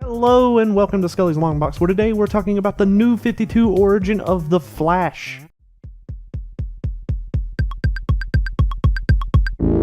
Hello and welcome to Skully's Longbox, where today we're talking about the New 52 origin of the Flash. The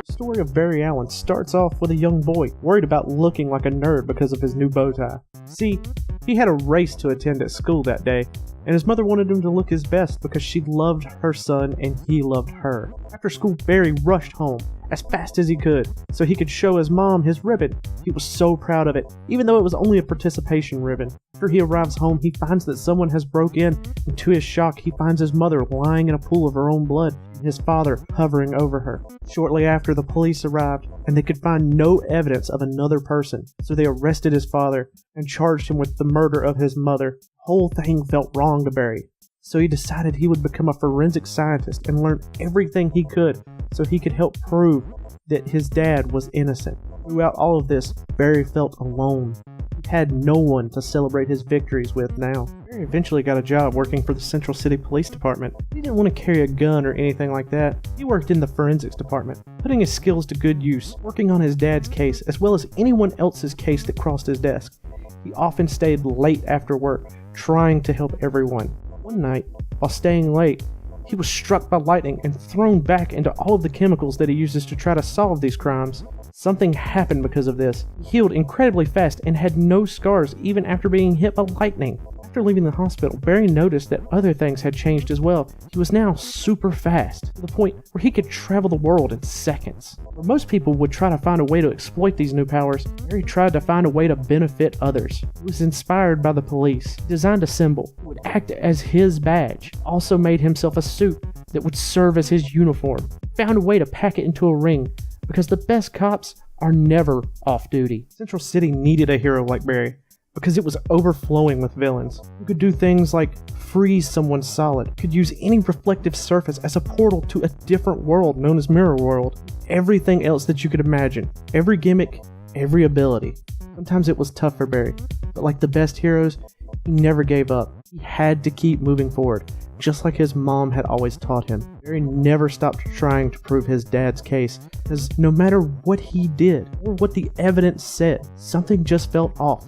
story of Barry Allen starts off with a young boy worried about looking like a nerd because of his new bow tie. See, he had a race to attend at school that day, and his mother wanted him to look his best because she loved her son and he loved her. After school, Barry rushed home as fast as he could so he could show his mom his ribbon. He was so proud of it, even though it was only a participation ribbon. After he arrives home, he finds that someone has broke in, and to his shock, he finds his mother lying in a pool of her own blood and his father hovering over her. Shortly after, the police arrived, and they could find no evidence of another person, so they arrested his father and charged him with the murder of his mother. The whole thing felt wrong to Barry, so he decided he would become a forensic scientist and learn everything he could so he could help prove that his dad was innocent. Throughout all of this, Barry felt alone. He had no one to celebrate his victories with now. Barry eventually got a job working for the Central City Police Department. He didn't want to carry a gun or anything like that. He worked in the forensics department, putting his skills to good use, working on his dad's case as well as anyone else's case that crossed his desk. He often stayed late after work, trying to help everyone. One night, while staying late, he was struck by lightning and thrown back into all of the chemicals that he uses to try to solve these crimes. Something happened because of this. He healed incredibly fast and had no scars even after being hit by lightning. After leaving the hospital, Barry noticed that other things had changed as well. He was now super fast, to the point where he could travel the world in seconds. Where most people would try to find a way to exploit these new powers, Barry tried to find a way to benefit others. He was inspired by the police. He designed a symbol that would act as his badge. Also made himself a suit that would serve as his uniform. He found a way to pack it into a ring, because the best cops are never off duty. Central City needed a hero like Barry, because it was overflowing with villains who could do things like freeze someone solid, could use any reflective surface as a portal to a different world known as Mirror World, everything else that you could imagine, every gimmick, every ability. Sometimes it was tough for Barry, but like the best heroes, he never gave up. He had to keep moving forward, just like his mom had always taught him. Barry never stopped trying to prove his dad's case, because no matter what he did or what the evidence said, something just felt off.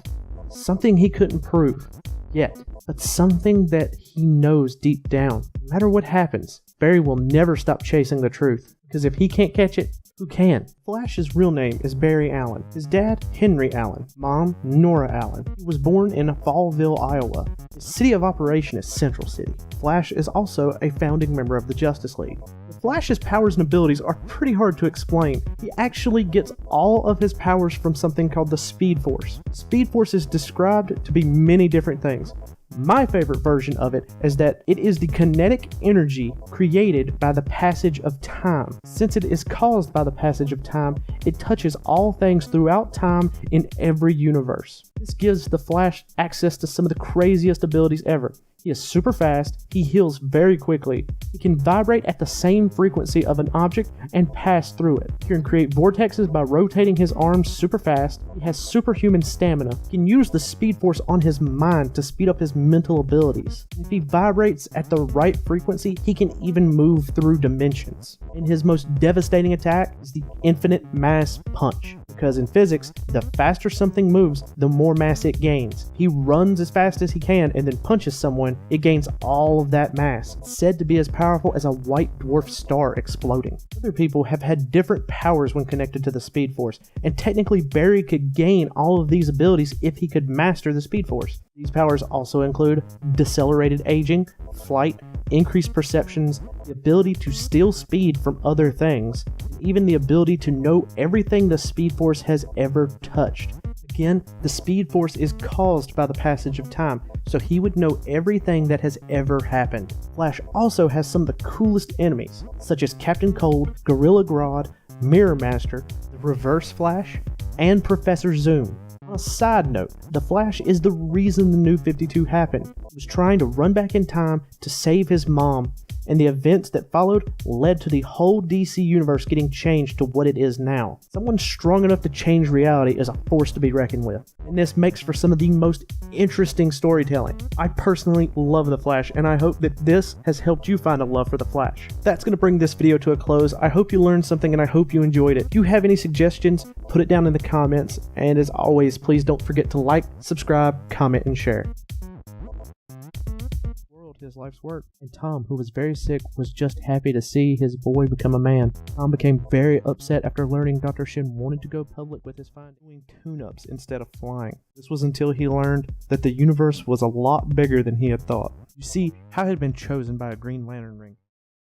Something he couldn't prove yet, but something that he knows deep down. No matter what happens, Barry will never stop chasing the truth, because if he can't catch it, who can? Flash's real name is Barry Allen. His dad, Henry Allen. Mom, Nora Allen. He was born in Fallville, Iowa. His city of operation is Central City. Flash is also a founding member of the Justice League. Flash's powers and abilities are pretty hard to explain. He actually gets all of his powers from something called the Speed Force. Speed Force is described to be many different things. My favorite version of it is that it is the kinetic energy created by the passage of time. Since it is caused by the passage of time, it touches all things throughout time in every universe. This gives the Flash access to some of the craziest abilities ever. He is super fast, he heals very quickly, he can vibrate at the same frequency of an object and pass through it. He can create vortexes by rotating his arms super fast, he has superhuman stamina, he can use the Speed Force on his mind to speed up his mental abilities. If he vibrates at the right frequency, he can even move through dimensions. And his most devastating attack is the Infinite Mass Punch. Because in physics, the faster something moves, the more mass it gains. He runs as fast as he can and then punches someone, it gains all of that mass. It's said to be as powerful as a white dwarf star exploding. Other people have had different powers when connected to the Speed Force, and technically Barry could gain all of these abilities if he could master the Speed Force. These powers also include decelerated aging, flight, increased perceptions, the ability to steal speed from other things, and even the ability to know everything the Speed Force has ever touched. Again, the Speed Force is caused by the passage of time, so he would know everything that has ever happened. Flash also has some of the coolest enemies, such as Captain Cold, Gorilla Grodd, Mirror Master, the Reverse Flash, and Professor Zoom. On a side note, the Flash is the reason the New 52 happened. He was trying to run back in time to save his mom and the events that followed led to the whole DC universe getting changed to what it is now. Someone strong enough to change reality is a force to be reckoned with, and this makes for some of the most interesting storytelling. I personally love The Flash, and I hope that this has helped you find a love for The Flash. That's going to bring this video to a close. I hope you learned something, and I hope you enjoyed it. If you have any suggestions, put it down in the comments, and as always, please don't forget to like, subscribe, comment, and share. His life's work, and Tom, who was very sick, was just happy to see his boy become a man. Tom became very upset after learning Dr. Shin wanted to go public with his findings, doing tune-ups instead of flying. This was until he learned that the universe was a lot bigger than he had thought. You see, how he had been chosen by a Green Lantern ring.